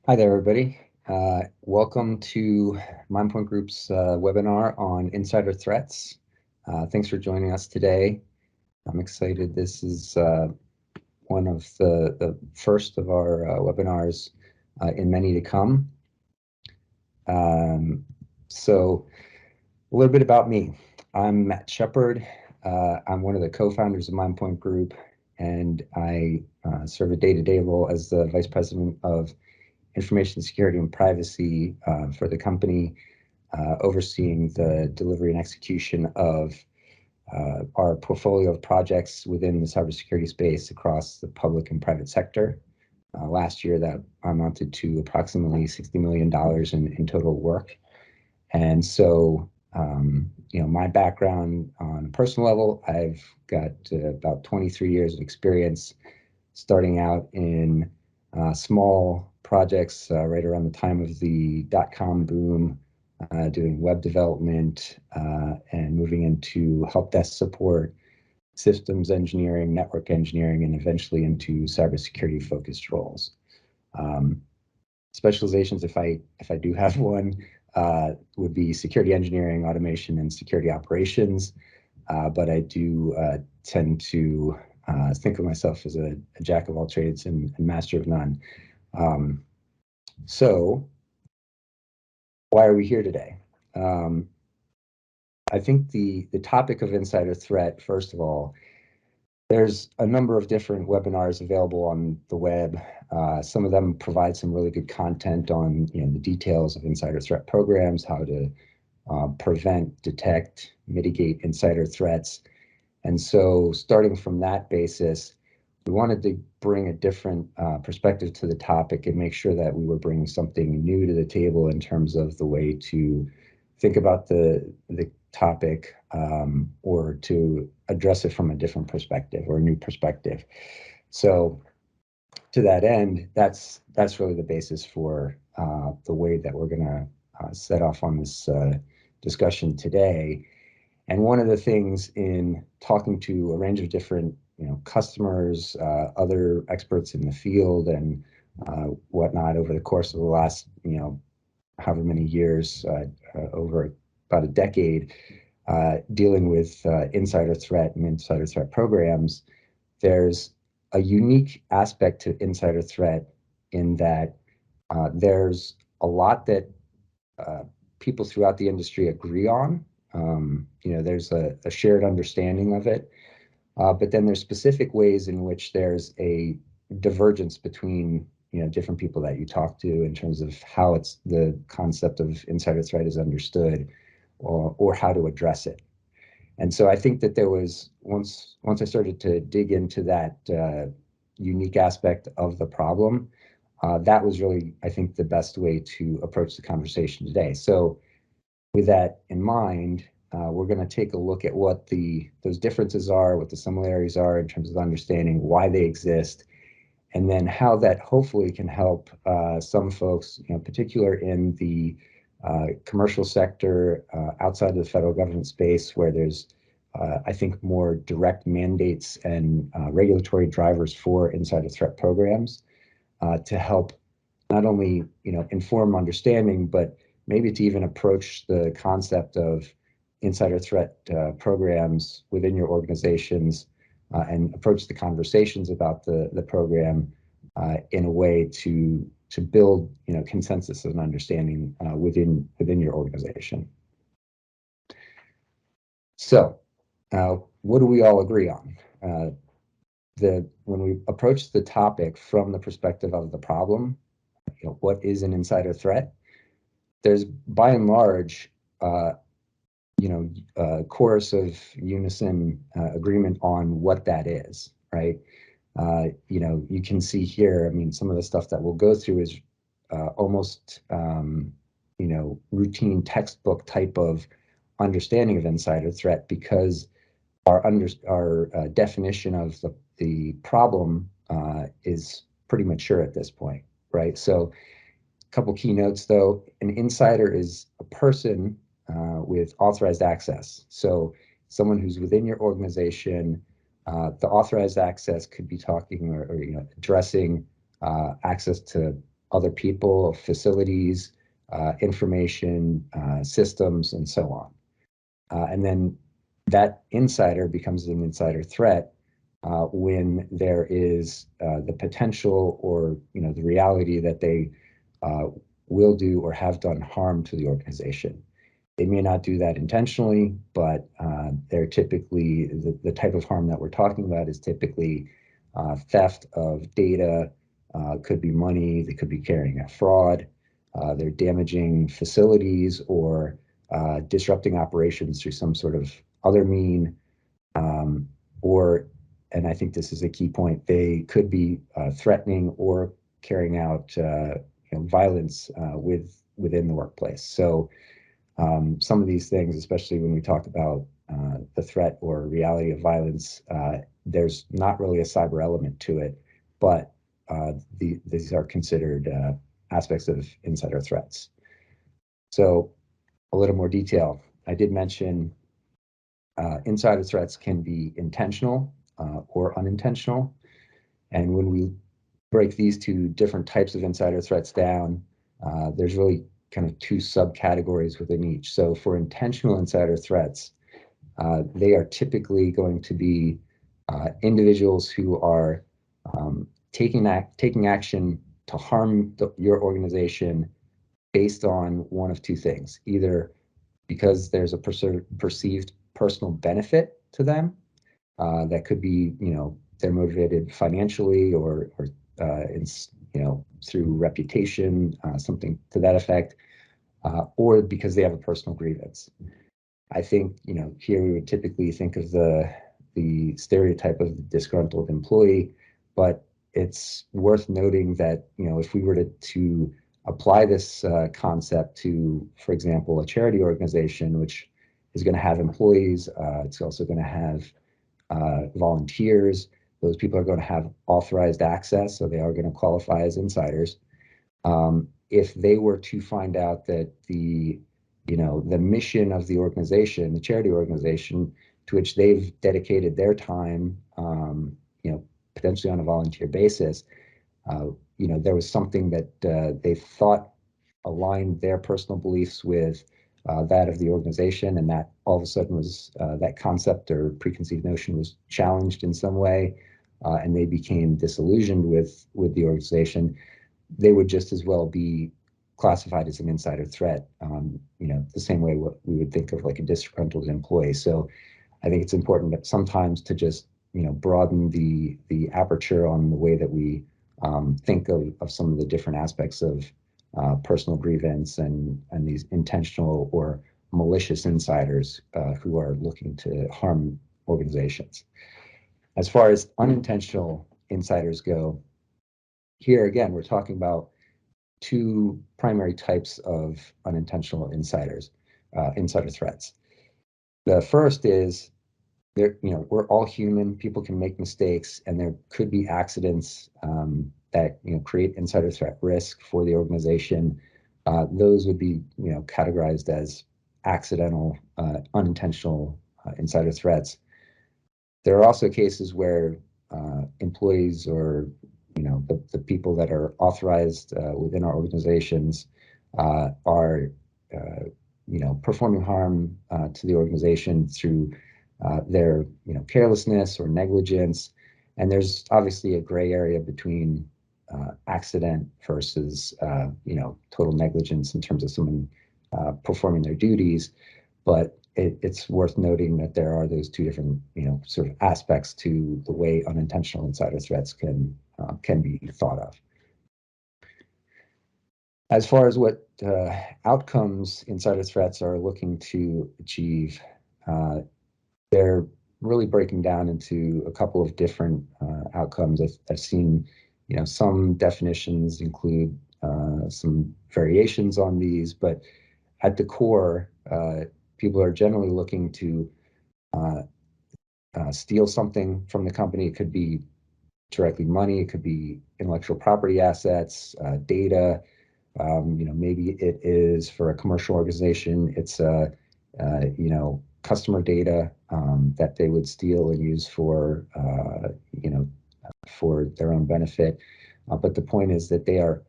Hi there, everybody. Welcome to MindPoint Group's webinar on insider threats. Thanks for joining us today. I'm excited. This is one of the first of our webinars in many to come. So a little bit about me. I'm Matt Shepard. I'm one of the co-founders of MindPoint Group, and I serve a day-to-day role as the Vice President of Information Security and Privacy for the company, overseeing the delivery and execution of our portfolio of projects within the cybersecurity space across the public and private sector. Last year, that amounted to approximately $60 million in total work. And so, my background on a personal level, I've got about 23 years of experience starting out in small projects right around the time of the dot-com boom, doing web development and moving into help desk support, systems engineering, network engineering, and eventually into cybersecurity focused roles. Specializations, if I do have one, would be security engineering, automation, and security operations. But I do tend to think of myself as a jack of all trades and master of none. So why are we here today? I think the topic of insider threat, first of all, there's a number of different webinars available on the web. Some of them provide some really good content on the details of insider threat programs, how to prevent, detect, mitigate insider threats. And so starting from that basis, we wanted to bring a different perspective to the topic and make sure that we were bringing something new to the table in terms of the way to think about the topic or to address it from a different perspective or a new perspective. So to that end, that's really the basis for the way that we're going to set off on this discussion today. And one of the things in talking to a range of different customers, other experts in the field and whatnot over the course of the last, however many years, over about a decade, dealing with insider threat and insider threat programs, there's a unique aspect to insider threat in that there's a lot that people throughout the industry agree on. There's a shared understanding of it. But then there's specific ways in which there's a divergence between different people that you talk to in terms of how the concept of insider threat is understood or how to address it. And so I think that there was once I started to dig into that unique aspect of the problem, that was really, I think, the best way to approach the conversation today. So with that in mind, we're going to take a look at what those differences are, what the similarities are in terms of understanding why they exist, and then how that hopefully can help some folks, particular in the commercial sector, outside of the federal government space, where there's, I think, more direct mandates and regulatory drivers for insider threat programs to help not only inform understanding, but maybe to even approach the concept of insider threat programs within your organizations and approach the conversations about the program in a way to build consensus and understanding within your organization. So what do we all agree on? When we approach the topic from the perspective of the problem, what is an insider threat? There's by and large chorus of unison agreement on what that is, right? You can see here, some of the stuff that we'll go through is almost, routine textbook type of understanding of insider threat, because our definition of the problem is pretty mature at this point, right? So a couple key notes, though. An insider is a person with authorized access. So someone who's within your organization. The authorized access could be talking or addressing access to other people, facilities, information, systems, and so on. And then that insider becomes an insider threat when there is the potential or the reality that they will do or have done harm to the organization. They may not do that intentionally, but they're typically, the type of harm that we're talking about is typically theft of data, could be money, they could be carrying out fraud, they're damaging facilities or disrupting operations through some sort of other mean, or, and I think this is a key point, they could be threatening or carrying out violence within the workplace. So some of these things, especially when we talk about the threat or reality of violence, there's not really a cyber element to it, but these are considered aspects of insider threats. So a little more detail. I did mention insider threats can be intentional or unintentional. And when we break these two different types of insider threats down, there's really kind of two subcategories within each. So for intentional insider threats, they are typically going to be individuals who are taking action to harm your organization based on one of two things: either because there's a perceived personal benefit to them, that could be, they're motivated financially or through reputation, something to that effect, or because they have a personal grievance. I think, here we would typically think of the stereotype of the disgruntled employee, but it's worth noting that, if we were to apply this concept to, for example, a charity organization, which is going to have employees, it's also going to have volunteers. Those people are going to have authorized access, so they are going to qualify as insiders. If they were to find out that the mission of the organization, the charity organization, to which they've dedicated their time, potentially on a volunteer basis, there was something that they thought aligned their personal beliefs with that of the organization, and that all of a sudden was that concept or preconceived notion was challenged in some way, and they became disillusioned with the organization, they would just as well be classified as an insider threat, the same way what we would think of like a disgruntled employee. So I think it's important that sometimes to just broaden the aperture on the way that we think of some of the different aspects of personal grievance and these intentional or malicious insiders who are looking to harm organizations. As far as unintentional insiders go, here again, we're talking about two primary types of unintentional insider threats. The first is we're all human. People can make mistakes, and there could be accidents that create insider threat risk for the organization. Those would be categorized as accidental, unintentional insider threats. There are also cases where employees or the people that are authorized within our organizations are performing harm to the organization through their carelessness or negligence. And there's obviously a gray area between accident versus total negligence in terms of someone performing their duties, but it's worth noting that there are those two different sort of aspects to the way unintentional insider threats can be thought of. As far as what outcomes insider threats are looking to achieve, they're really breaking down into a couple of different outcomes. I've seen, some definitions include some variations on these, but at the core, people are generally looking to steal something from the company. It could be directly money, it could be intellectual property assets, data. Maybe it is for a commercial organization, it's customer data that they would steal and use for for their own benefit. But the point is that they are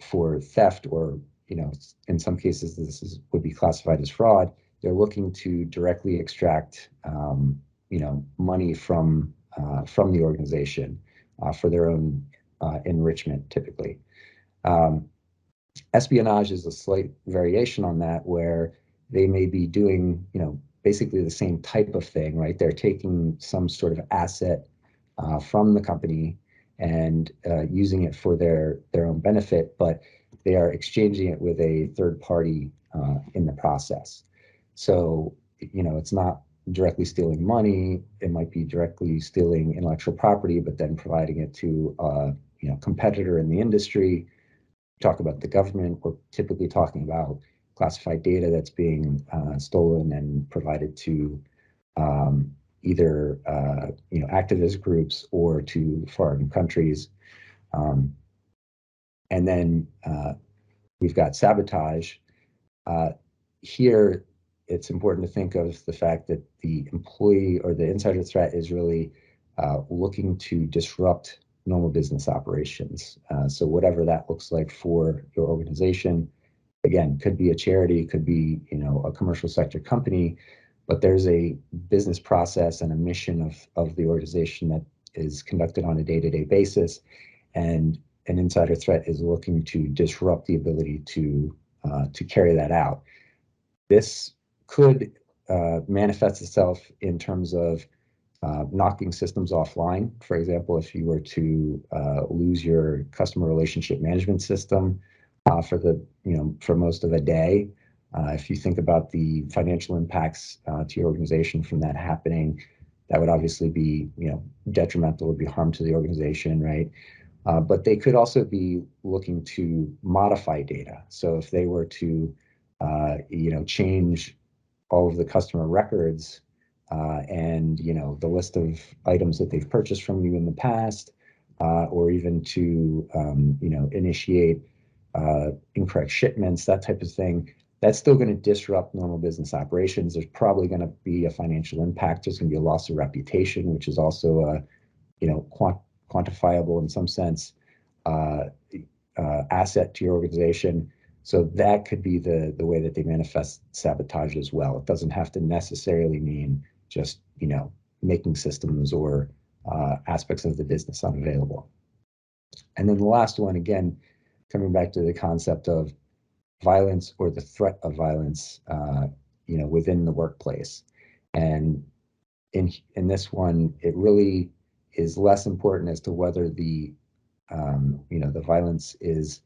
for theft, or in some cases would be classified as fraud. They're looking to directly extract money from the organization for their own enrichment, typically. Espionage is a slight variation on that, where they may be doing basically the same type of thing, right? They're taking some sort of asset from the company and using it for their own benefit, but they are exchanging it with a third party in the process. So it's not directly stealing money. It might be directly stealing intellectual property, but then providing it to a competitor in the industry. Talk about the government, we're typically talking about classified data that's being stolen and provided to either activist groups or to foreign countries. And then we've got sabotage. Here, it's important to think of the fact that the employee or the insider threat is really looking to disrupt normal business operations. So whatever that looks like for your organization, again, could be a charity, could be a commercial sector company, but there's a business process and a mission of the organization that is conducted on a day-to-day basis, and an insider threat is looking to disrupt the ability to carry that out. This could manifest itself in terms of knocking systems offline. For example, if you were to lose your customer relationship management system for most of a day, if you think about the financial impacts to your organization from that happening, that would obviously be detrimental, would be harm to the organization, right? But they could also be looking to modify data. So if they were to change all of the customer records and the list of items that they've purchased from you in the past, or even to initiate incorrect shipments, that type of thing, that's still going to disrupt normal business operations. There's probably going to be a financial impact. There's going to be a loss of reputation, which is also quantifiable in some sense asset to your organization. So that could be the way that they manifest sabotage as well. It doesn't have to necessarily mean just making systems or aspects of the business unavailable. And then the last one, again, coming back to the concept of violence or the threat of violence within the workplace. And in this one, it really is less important as to whether the violence is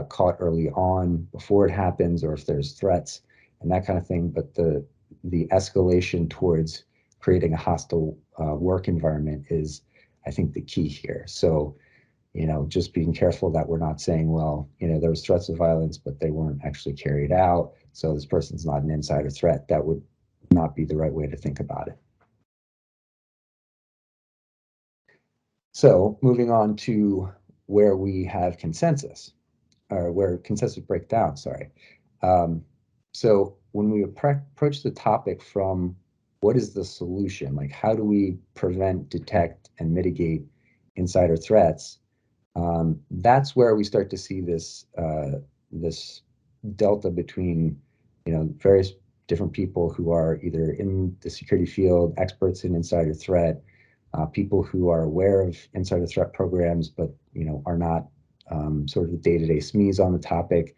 caught early on before it happens, or if there's threats and that kind of thing. But the escalation towards creating a hostile work environment is, I think, the key here. So, just being careful that we're not saying, well, there was threats of violence, but they weren't actually carried out, so this person's not an insider threat. That would not be the right way to think about it. So moving on to where we have consensus, or where consensus breaks down, sorry. So when we approach the topic from what is the solution, like how do we prevent, detect, and mitigate insider threats, that's where we start to see this delta between various different people who are either in the security field, experts in insider threat, people who are aware of insider threat programs, but are not sort of the day-to-day SMEs on the topic.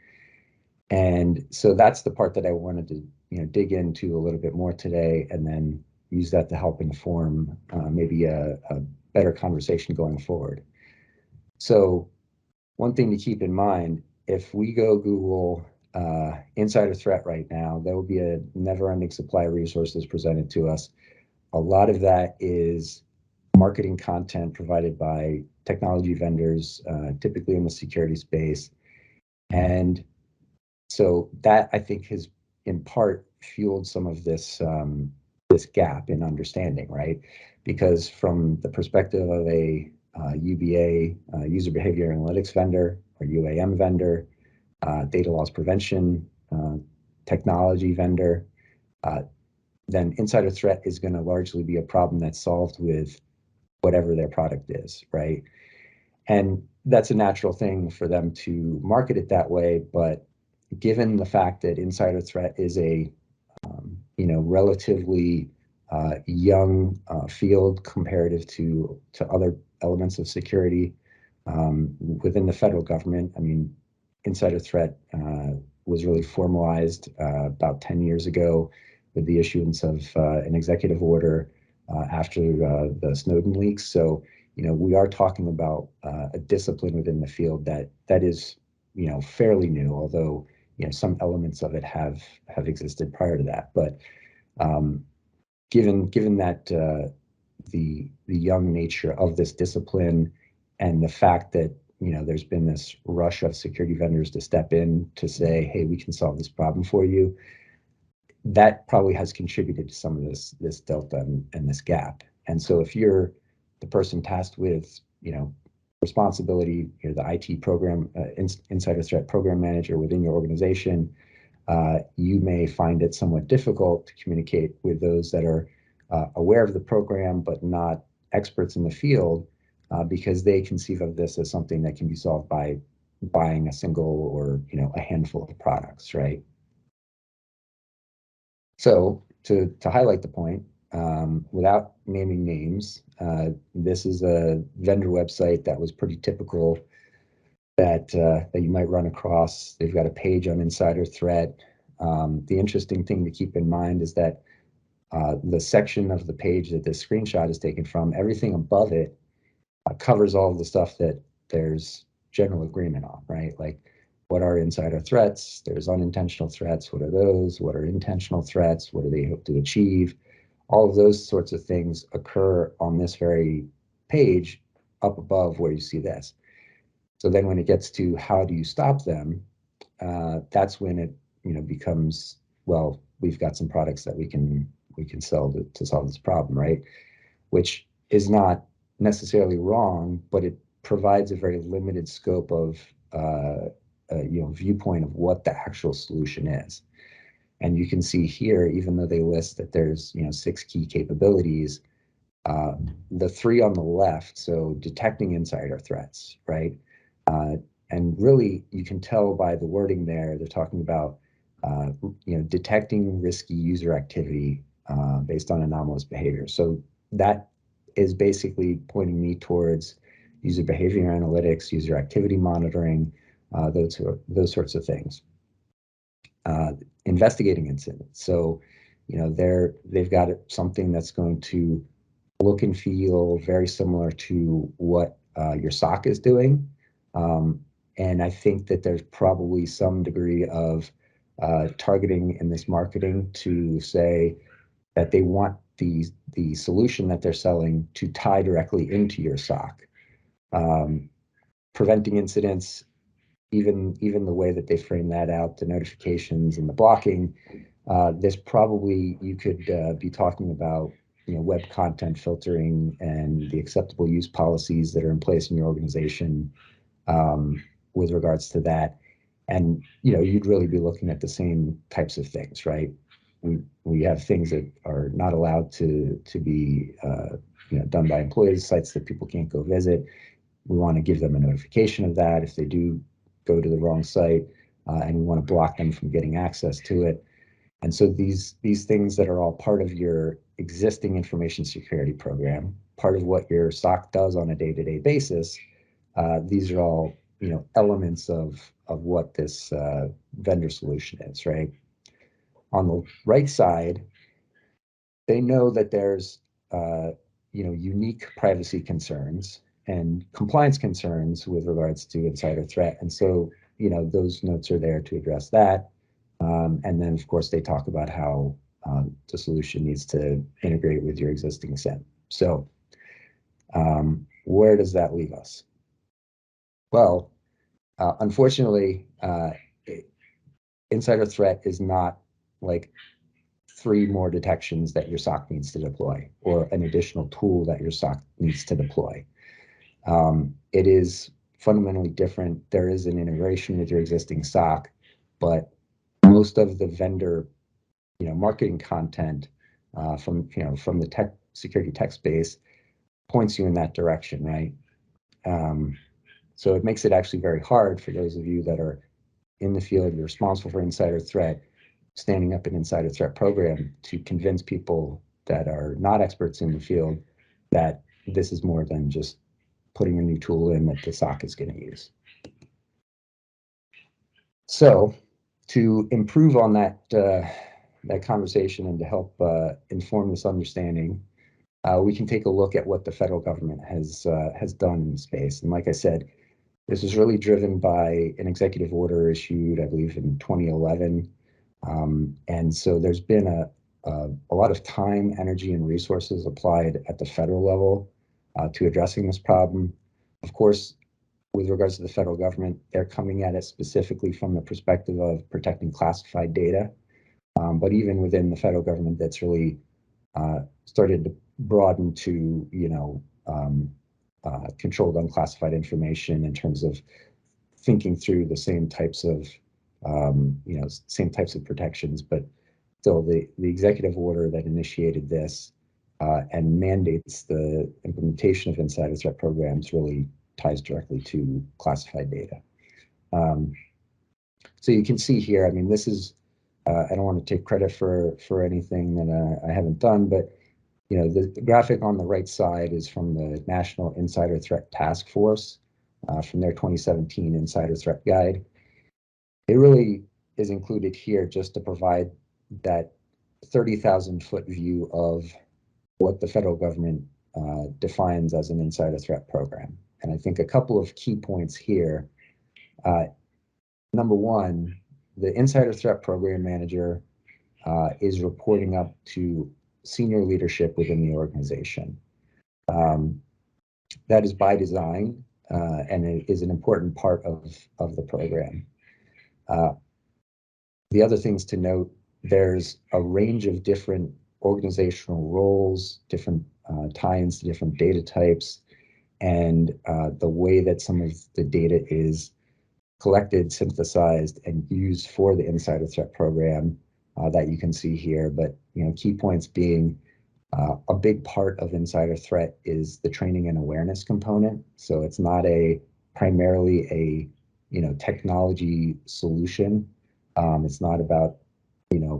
And so that's the part that I wanted to dig into a little bit more today, and then use that to help inform maybe a better conversation going forward. So one thing to keep in mind, if we go Google insider threat right now, there will be a never-ending supply of resources presented to us. A lot of that is marketing content provided by technology vendors, typically in the security space. And so that, I think, has in part fueled some of this this gap in understanding, right? Because from the perspective of a UBA, user behavior analytics vendor, or UAM vendor, data loss prevention technology vendor, then insider threat is going to largely be a problem that's solved with whatever their product is, right? And that's a natural thing for them to market it that way. But given the fact that insider threat is a relatively young field comparative to other elements of security within the federal government. I mean, insider threat was really formalized about 10 years ago with the issuance of an executive order after the Snowden leaks. So, we are talking about a discipline within the field that is, fairly new, although, some elements of it have existed prior to that. But given that the young nature of this discipline and the fact that there's been this rush of security vendors to step in to say, hey, we can solve this problem for you, that probably has contributed to some of this delta and this gap. And so if you're the person tasked with responsibility, you're the IT program insider threat program manager within your organization, you may find it somewhat difficult to communicate with those that are aware of the program but not experts in the field, because they conceive of this as something that can be solved by buying a single or a handful of products, right? So to highlight the point, without naming names, this is a vendor website that was pretty typical that you might run across. They've got a page on insider threat. The interesting thing to keep in mind is that the section of the page that this screenshot is taken from, everything above it covers all of the stuff that there's general agreement on, right? Like, what are insider threats? There's unintentional threats. What are those? What are intentional threats? What do they hope to achieve? All of those sorts of things occur on this very page up above where you see this. So then when it gets to how do you stop them, that's when it becomes, well, we've got some products that we can sell to solve this problem, right? Which is not necessarily wrong, but it provides a very limited scope of viewpoint of what the actual solution is. And you can see here, even though they list that there's 6 key capabilities, the 3 on the left, so detecting insider threats, right? And really, you can tell by the wording there, they're talking about detecting risky user activity based on anomalous behavior. So that is basically pointing me towards user behavior analytics, user activity monitoring, those sorts of things. Investigating incidents. So, they've got something that's going to look and feel very similar to what your SOC is doing. And I think that there's probably some degree of targeting in this marketing to say that they want the solution that they're selling to tie directly into your SOC. Preventing incidents, even the way that they frame that out, the notifications and the blocking, there's probably, you could be talking about web content filtering and the acceptable use policies that are in place in your organization with regards to that. And you'd really be looking at the same types of things, right? We have things that are not allowed to be done by employees, sites that people can't go visit. We want to give them a notification of that if they do go to the wrong site, and we want to block them from getting access to it. And so these things that are all part of your existing information security program, part of what your SOC does on a day-to-day basis, these are all elements of what this vendor solution is, right? On the right side, they know that there's unique privacy concerns and compliance concerns with regards to insider threat, and so those notes are there to address that. And then, of course, they talk about how the solution needs to integrate with your existing SIEM. So where does that leave us? Well, unfortunately, insider threat is not like 3 more detections that your SOC needs to deploy or an additional tool that your SOC needs to deploy. It is fundamentally different. There is an integration with your existing SOC, but most of the vendor marketing content from the tech security tech space points you in that direction, right? So it makes it actually very hard for those of you that are in the field, you're responsible for insider threat, standing up an insider threat program to convince people that are not experts in the field that this is more than just putting a new tool in that the SOC is going to use. So to improve on that conversation and to help inform this understanding, we can take a look at what the federal government has done in the space. And like I said, this was really driven by an executive order issued, I believe, in 2011. And so there's been a lot of time, energy, and resources applied at the federal level to addressing this problem. Of course, with regards to the federal government, they're coming at it specifically from the perspective of protecting classified data. But even within the federal government, that's really started to broaden to, controlled unclassified information in terms of thinking through the same types of, same types of protections. But still, the executive order that initiated this and mandates the implementation of insider threat programs really ties directly to classified data. So you can see here, I mean, this is, I don't want to take credit for anything that I haven't done, but the graphic on the right side is from the National Insider Threat Task Force from their 2017 Insider Threat Guide. It really is included here just to provide that 30,000-foot view of what the federal government defines as an insider threat program. And I think a couple of key points here. Number one, the insider threat program manager is reporting up to senior leadership within the organization. That is by design, and it is an important part of the program. The other things to note, there's a range of different organizational roles, different tie-ins to different data types, and the way that some of the data is collected, synthesized, and used for the insider threat program that you can see here. But key points being a big part of insider threat is the training and awareness component. So it's not primarily a technology solution. It's not about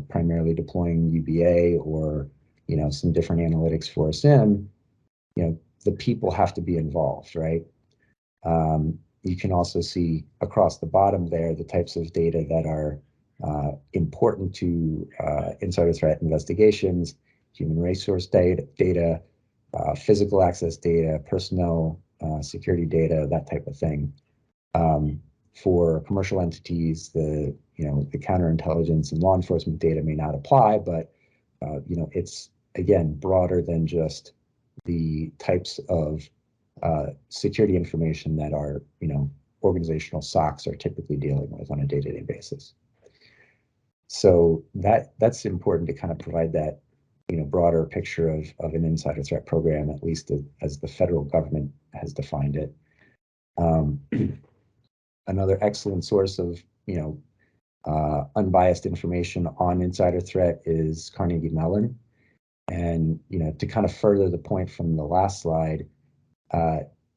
primarily deploying UBA or some different analytics for a SIM. The people have to be involved, right? You can also see across the bottom there the types of data that are important to insider threat investigations: human resource data, physical access data, personnel security data, that type of thing. For commercial entities, the counterintelligence and law enforcement data may not apply, but it's again broader than just the types of security information that our organizational SOCs are typically dealing with on a day-to-day basis. So that's important to kind of provide that broader picture of an insider threat program, at least as the federal government has defined it. Another excellent source of unbiased information on insider threat is Carnegie Mellon. And to kind of further the point from the last slide,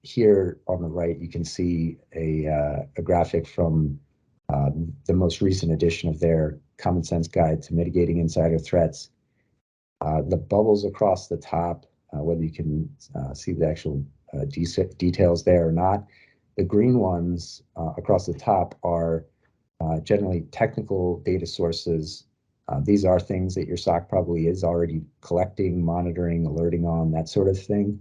here on the right you can see a graphic from the most recent edition of their Common Sense Guide to Mitigating Insider Threats. The bubbles across the top, whether you can see the actual details there or not, the green ones across the top are generally technical data sources. These are things that your SOC probably is already collecting, monitoring, alerting on, that sort of thing.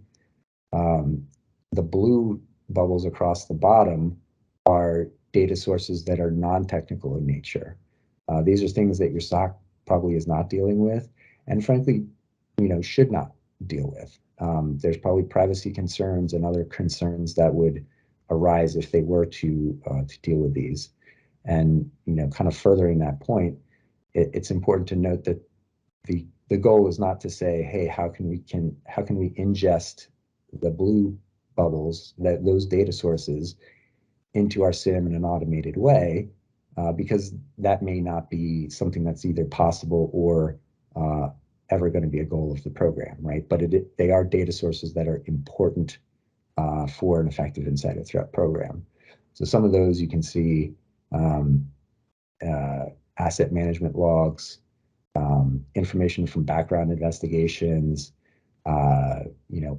The blue bubbles across the bottom are data sources that are non-technical in nature. These are things that your SOC probably is not dealing with, and frankly, should not deal with. There's probably privacy concerns and other concerns that would arise if they were to deal with these. And kind of furthering that point, it's important to note that the goal is not to say, hey, how can we ingest the blue bubbles, those data sources, into our SIM in an automated way, because that may not be something that's either possible or ever going to be a goal of the program, right? But they are data sources that are important for an effective insider threat program. So some of those you can see asset management logs, information from background investigations,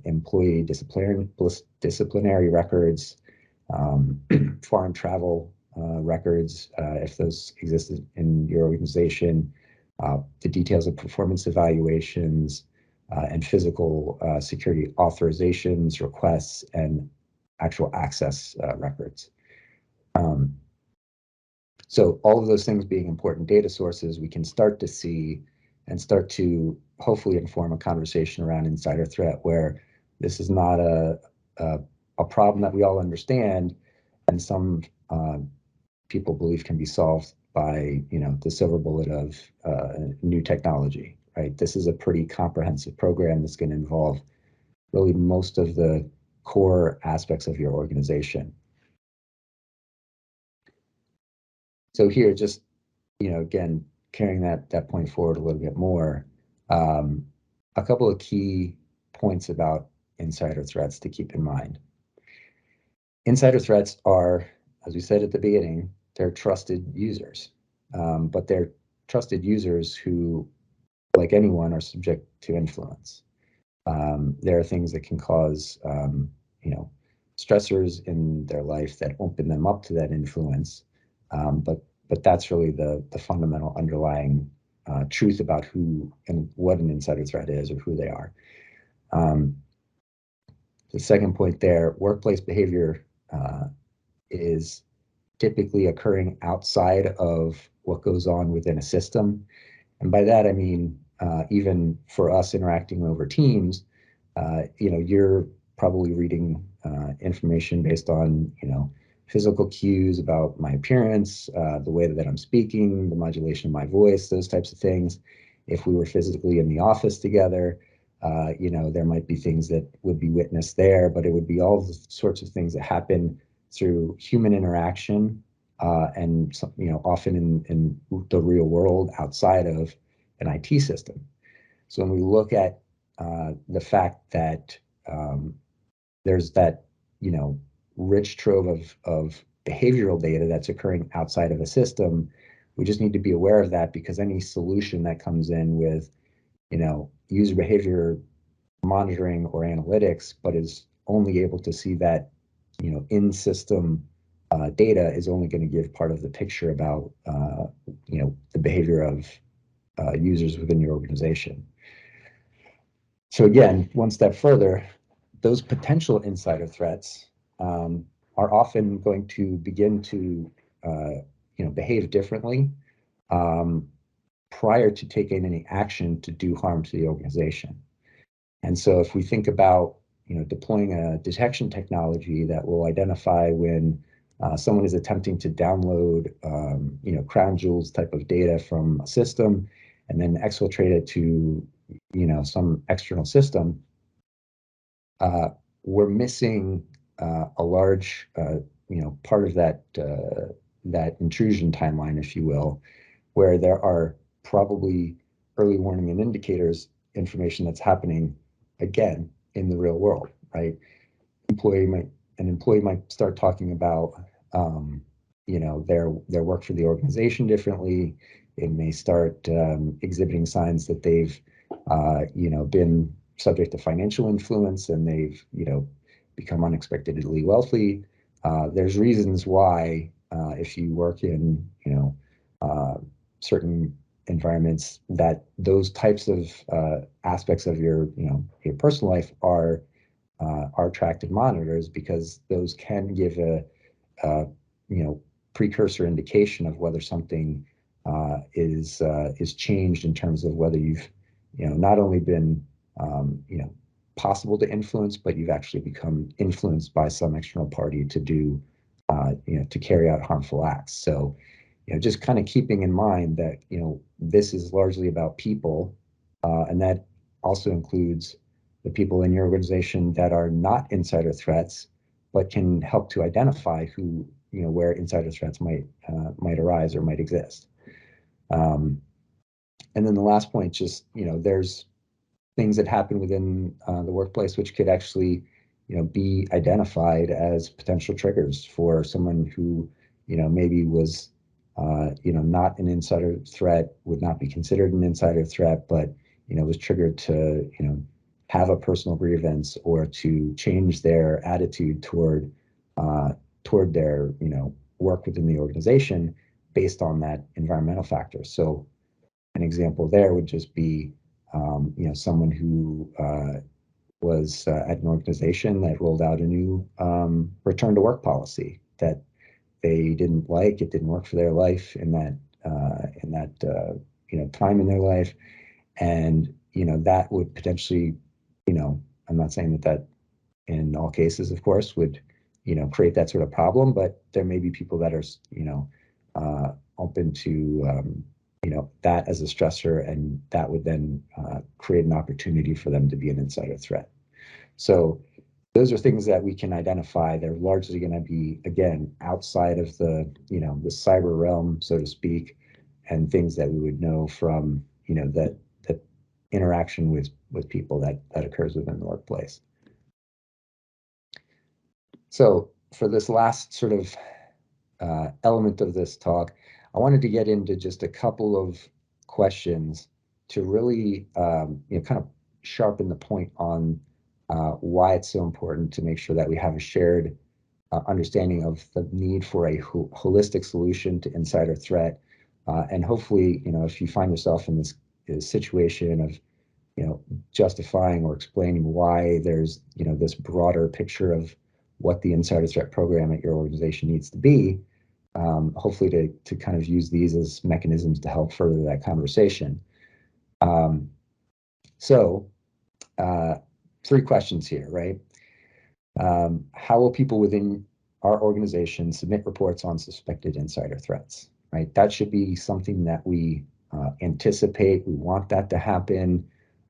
employee disciplinary records, foreign travel records, if those exist in your organization, the details of performance evaluations, and physical security authorizations, requests, and actual access records. So all of those things being important data sources, we can start to see and start to hopefully inform a conversation around insider threat where this is not a problem that we all understand and some people believe can be solved by the silver bullet of new technology, right? This is a pretty comprehensive program that's going to involve really most of the core aspects of your organization. So here, just again, carrying that point forward a little bit more, a couple of key points about insider threats to keep in mind. Insider threats are, as we said at the beginning, they're trusted users, but they're trusted users who, like anyone, are subject to influence. There are things that can cause, stressors in their life that open them up to that influence, but that's really the fundamental underlying truth about who and what an insider threat is or who they are. The second point there, workplace behavior is typically occurring outside of what goes on within a system. And by that, I mean, even for us interacting over Teams, you're probably reading information based on, physical cues about my appearance, the way that I'm speaking, the modulation of my voice, those types of things. If we were physically in the office together, there might be things that would be witnessed there, but it would be all the sorts of things that happen through human interaction and often in the real world outside of an IT system. So when we look at the fact that there's that rich trove of behavioral data that's occurring outside of a system, we just need to be aware of that, because any solution that comes in with user behavior monitoring or analytics, but is only able to see that in-system data, is only going to give part of the picture about the behavior of users within your organization. So again, one step further, those potential insider threats are often going to begin to behave differently prior to taking any action to do harm to the organization. And so if we think about deploying a detection technology that will identify when someone is attempting to download crown jewels type of data from a system and then exfiltrate it to some external system, we're missing a large part of that intrusion timeline, if you will, where there are probably early warning and indicators information that's happening again in the real world, right? An employee might start talking about their work for the organization differently. It may start exhibiting signs that they've been subject to financial influence and they've become unexpectedly wealthy. There's reasons why if you work in certain environments, that those types of aspects of your personal life are tracked and monitors, because those can give a precursor indication of whether something is changed in terms of whether you've not only been possible to influence, but you've actually become influenced by some external party to do to carry out harmful acts. So just kind of keeping in mind that this is largely about people, and that also includes the people in your organization that are not insider threats, but can help to identify who where insider threats might arise or might exist. And then the last point, just there's things that happen within the workplace which could actually be identified as potential triggers for someone who, maybe was, not an insider threat, would not be considered an insider threat, but, was triggered to, have a personal grievance or to change their attitude toward their, work within the organization based on that environmental factor. So an example there would just be, someone who was at an organization that rolled out a new return to work policy that they didn't like. It didn't work for their life in that time in their life, and that would potentially, I'm not saying that in all cases, of course, would create that sort of problem, but there may be people that are open to that as a stressor, and that would then create an opportunity for them to be an insider threat. So those are things that we can identify. They're largely going to be, again, outside of the the cyber realm, so to speak, and things that we would know from that interaction with people that occurs within the workplace. So for this last sort of element of this talk, I wanted to get into just a couple of questions to really kind of sharpen the point on why it's so important to make sure that we have a shared understanding of the need for a holistic solution to insider threat. And hopefully, if you find yourself in this situation of justifying or explaining why there's this broader picture of what the insider threat program at your organization needs to be, hopefully to kind of use these as mechanisms to help further that conversation. So 3 questions here, right? How will people within our organization submit reports on suspected insider threats, right? That should be something that we anticipate. We want that to happen,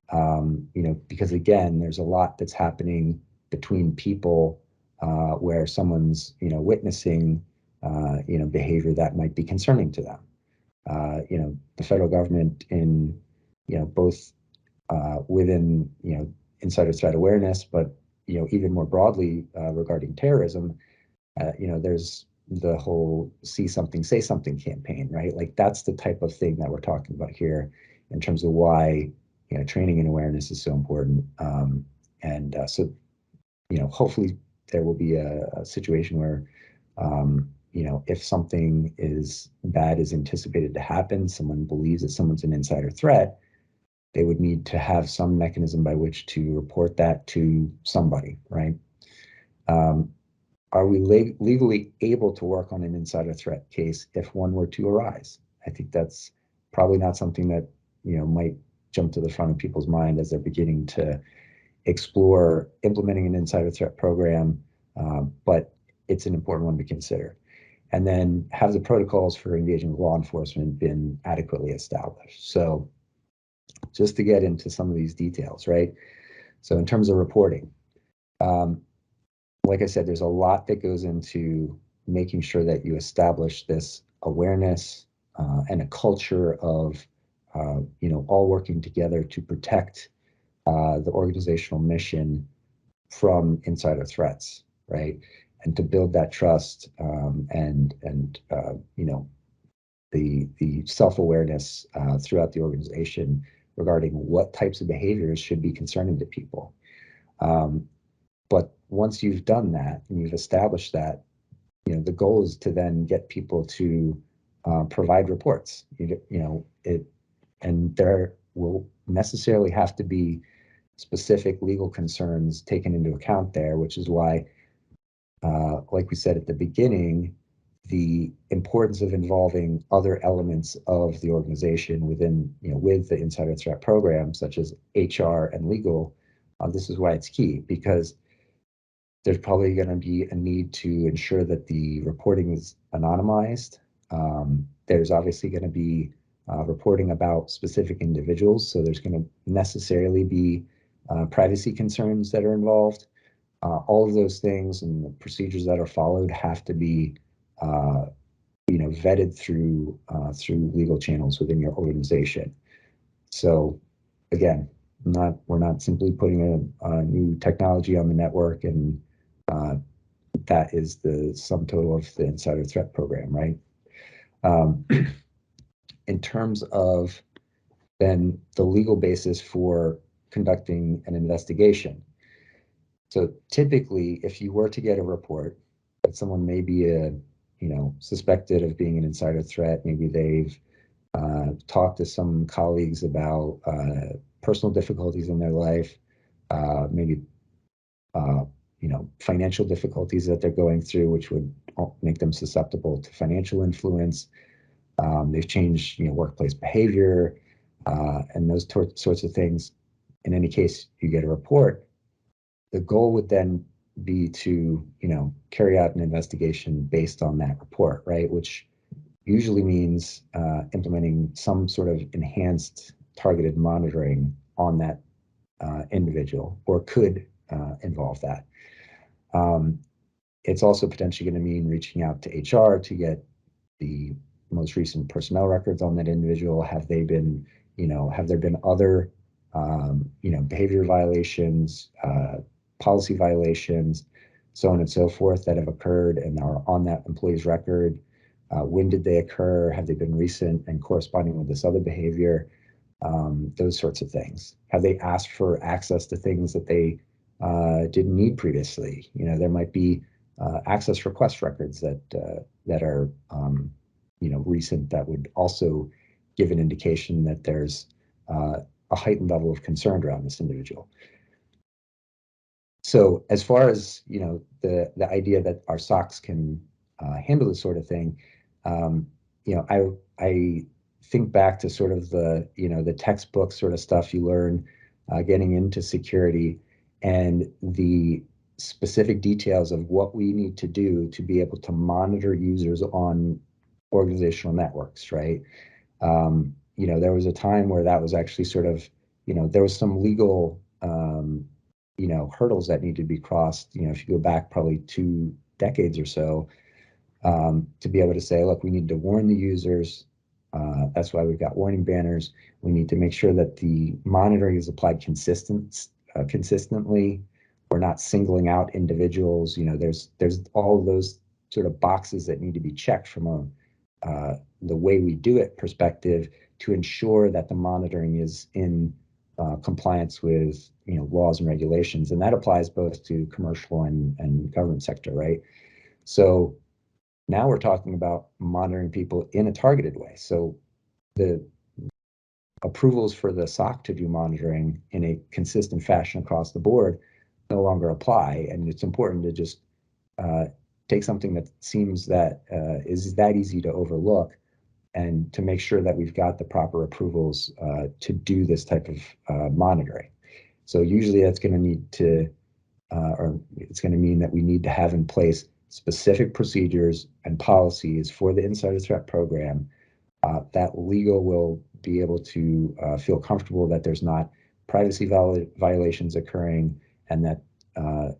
because again, there's a lot that's happening between people where someone's, witnessing, behavior that might be concerning to them. The federal government in, both within, insider threat awareness, but, even more broadly regarding terrorism, there's the whole see something, say something campaign, right? Like that's the type of thing that we're talking about here in terms of why, training and awareness is so important. So, hopefully there will be a situation where, if something bad is anticipated to happen, someone believes that someone's an insider threat, they would need to have some mechanism by which to report that to somebody, right? Are we legally able to work on an insider threat case if one were to arise? I think that's probably not something that, might jump to the front of people's mind as they're beginning to explore implementing an insider threat program, but it's an important one to consider. And then have the protocols for engaging with law enforcement been adequately established? So just to get into some of these details, right? So in terms of reporting, like I said, there's a lot that goes into making sure that you establish this awareness and a culture of, all working together to protect the organizational mission from insider threats, right? And to build that trust and the self-awareness throughout the organization regarding what types of behaviors should be concerning to people. But once you've done that and you've established that, the goal is to then get people to provide reports. And there will necessarily have to be specific legal concerns taken into account there, which is why, like we said at the beginning, the importance of involving other elements of the organization within, with the insider threat program, such as HR and legal. This is why it's key, because there's probably going to be a need to ensure that the reporting is anonymized. There's obviously going to be reporting about specific individuals, so there's going to necessarily be privacy concerns that are involved. All of those things and the procedures that are followed have to be, vetted through legal channels within your organization. So, again, We're not simply putting a new technology on the network and that is the sum total of the insider threat program, right? In terms of then the legal basis for conducting an investigation. So typically, if you were to get a report that someone may be suspected of being an insider threat, maybe they've talked to some colleagues about personal difficulties in their life, maybe financial difficulties that they're going through, which would make them susceptible to financial influence. They've changed, workplace behavior, and those sorts of things. In any case, you get a report. The goal would then be to, carry out an investigation based on that report, right? Which usually means implementing some sort of enhanced targeted monitoring on that individual, or could involve that. It's also potentially going to mean reaching out to HR to get the most recent personnel records on that individual. Have there been other, behavior violations, policy violations, so on and so forth, that have occurred and are on that employee's record? When did they occur? Have they been recent and corresponding with this other behavior? Those sorts of things. Have they asked for access to things that they didn't need previously? There might be access request records that are recent, that would also give an indication that there's a heightened level of concern around this individual. So as far as the idea that our SOCs can handle this sort of thing, I think back to sort of the textbook sort of stuff you learn getting into security, and the specific details of what we need to do to be able to monitor users on organizational networks, right? There was a time where that was actually sort of, there was some legal, hurdles that need to be crossed, if you go back probably 2 decades or so, to be able to say, look, we need to warn the users. That's why we've got warning banners. We need to make sure that the monitoring is applied consistently. We're not singling out individuals. There's all of those sort of boxes that need to be checked from the way we do it perspective, to ensure that the monitoring is in compliance with laws and regulations, and that applies both to commercial and government sector, right? So now we're talking about monitoring people in a targeted way. So the approvals for the SOC to do monitoring in a consistent fashion across the board no longer apply, and it's important to just take something that seems that is that easy to overlook, and to make sure that we've got the proper approvals to do this type of monitoring. So usually that's going to need to, or it's going to mean that we need to have in place specific procedures and policies for the insider threat program, that legal will be able to feel comfortable that there's not privacy violations occurring, and that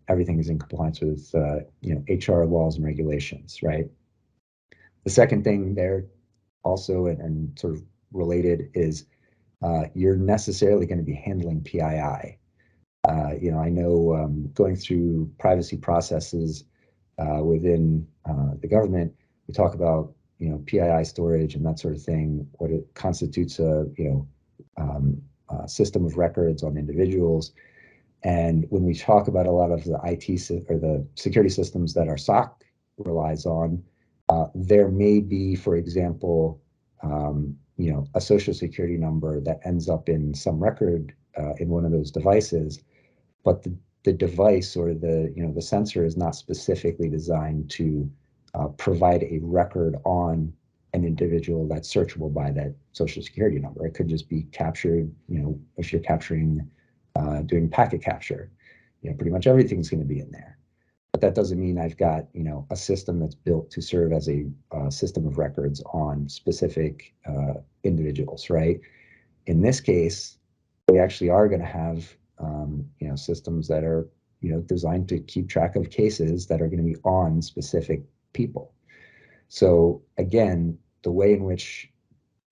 everything is in compliance with HR laws and regulations, right? The second thing there also, and sort of related, is you're necessarily going to be handling PII. I know going through privacy processes within the government, we talk about PII storage and that sort of thing. What it constitutes a system of records on individuals. And when we talk about a lot of the IT or the security systems that our SOC relies on, there may be, for example, a social security number that ends up in some record in one of those devices, but the device or the sensor is not specifically designed to provide a record on an individual that's searchable by that social security number. It could just be captured, if you're capturing, doing packet capture, pretty much everything's going to be in there. But that doesn't mean I've got, a system that's built to serve as a system of records on specific individuals, right? In this case, we actually are going to have, systems that are, designed to keep track of cases that are going to be on specific people. So again, the way in which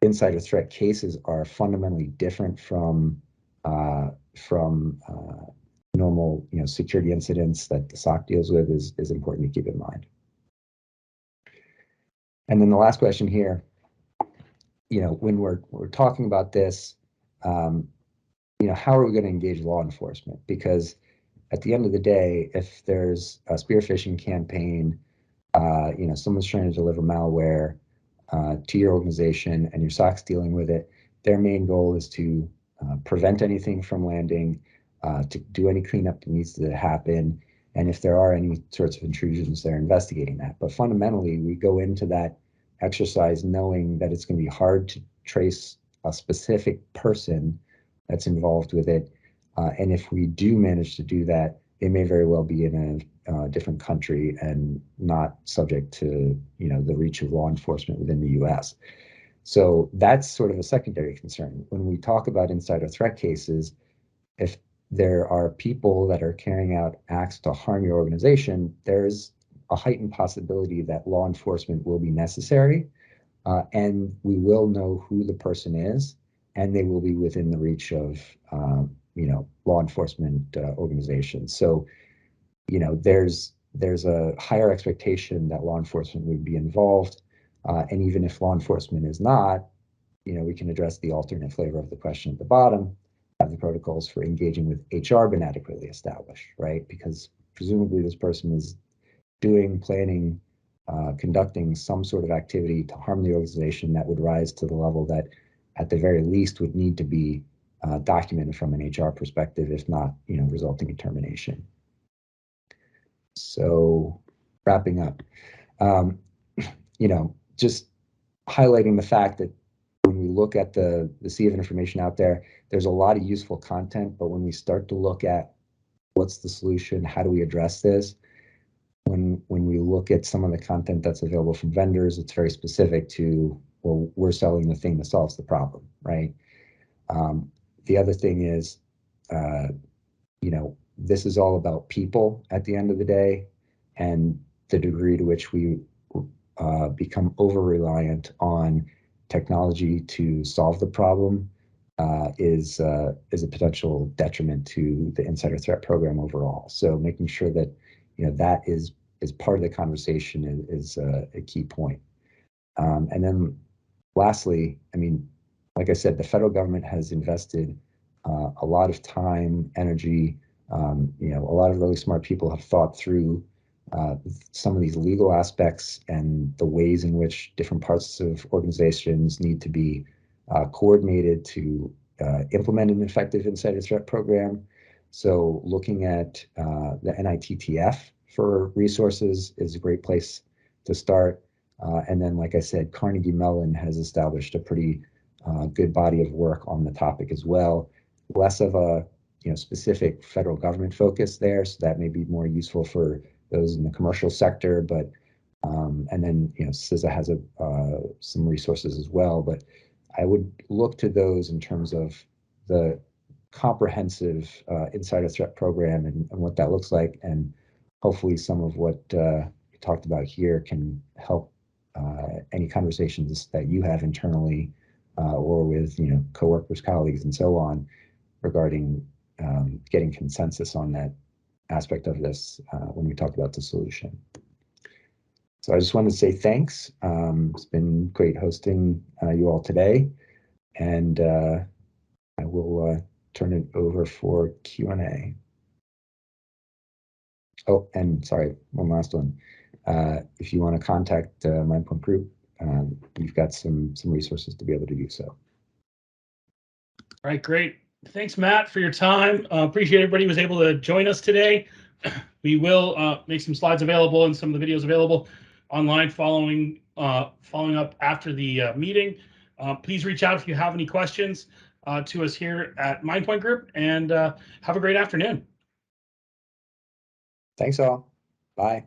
insider threat cases are fundamentally different from from normal, security incidents that the SOC deals with is important to keep in mind. And then the last question here, when we're talking about this, how are we going to engage law enforcement? Because at the end of the day, if there's a spear phishing campaign, someone's trying to deliver malware to your organization and your SOC's dealing with it, their main goal is to prevent anything from landing, to do any cleanup that needs to happen. And if there are any sorts of intrusions, they're investigating that. But fundamentally, we go into that exercise knowing that it's going to be hard to trace a specific person that's involved with it. And if we do manage to do that, it may very well be in a different country and not subject to, the reach of law enforcement within the US. So that's sort of a secondary concern. When we talk about insider threat cases, if there are people that are carrying out acts to harm your organization, there's a heightened possibility that law enforcement will be necessary, and we will know who the person is, and they will be within the reach of law enforcement organizations. So there's a higher expectation that law enforcement would be involved, and even if law enforcement is not, we can address the alternate flavor of the question at the bottom. Have the protocols for engaging with HR been adequately established, right? Because presumably this person is planning, conducting some sort of activity to harm the organization that would rise to the level that, at the very least, would need to be documented from an HR perspective, if not, resulting in termination. So, wrapping up, just highlighting the fact that when we look at the sea of information out there, there's a lot of useful content, but when we start to look at what's the solution, how do we address this, when we look at some of the content that's available from vendors, it's very specific to, well, we're selling the thing that solves the problem, right? The other thing is, this is all about people at the end of the day, and the degree to which we become over-reliant on technology to solve the problem is a potential detriment to the insider threat program overall. So making sure that that is part of the conversation is a key point. And then lastly, like I said, the federal government has invested a lot of time, energy. A lot of really smart people have thought through some of these legal aspects and the ways in which different parts of organizations need to be coordinated to implement an effective insider threat program. So looking at the NITTF for resources is a great place to start. And then, like I said, Carnegie Mellon has established a pretty good body of work on the topic as well. Less of a specific federal government focus there, so that may be more useful for those in the commercial sector. But and then CISA has some resources as well. But I would look to those in terms of the comprehensive insider threat program and what that looks like, and hopefully some of what we talked about here can help any conversations that you have internally or with coworkers, colleagues, and so on regarding getting consensus on that aspect of this when we talk about the solution. So I just wanted to say thanks. It's been great hosting you all today, and I will turn it over for Q&A. Oh, and sorry, one last one. If you want to contact MindPoint Group, we've got some resources to be able to do so. All right, great. Thanks, Matt, for your time. Appreciate everybody who was able to join us today. We will make some slides available and some of the videos available online following up after the meeting. Please reach out if you have any questions to us here at MindPoint Group, and have a great afternoon. Thanks all. Bye.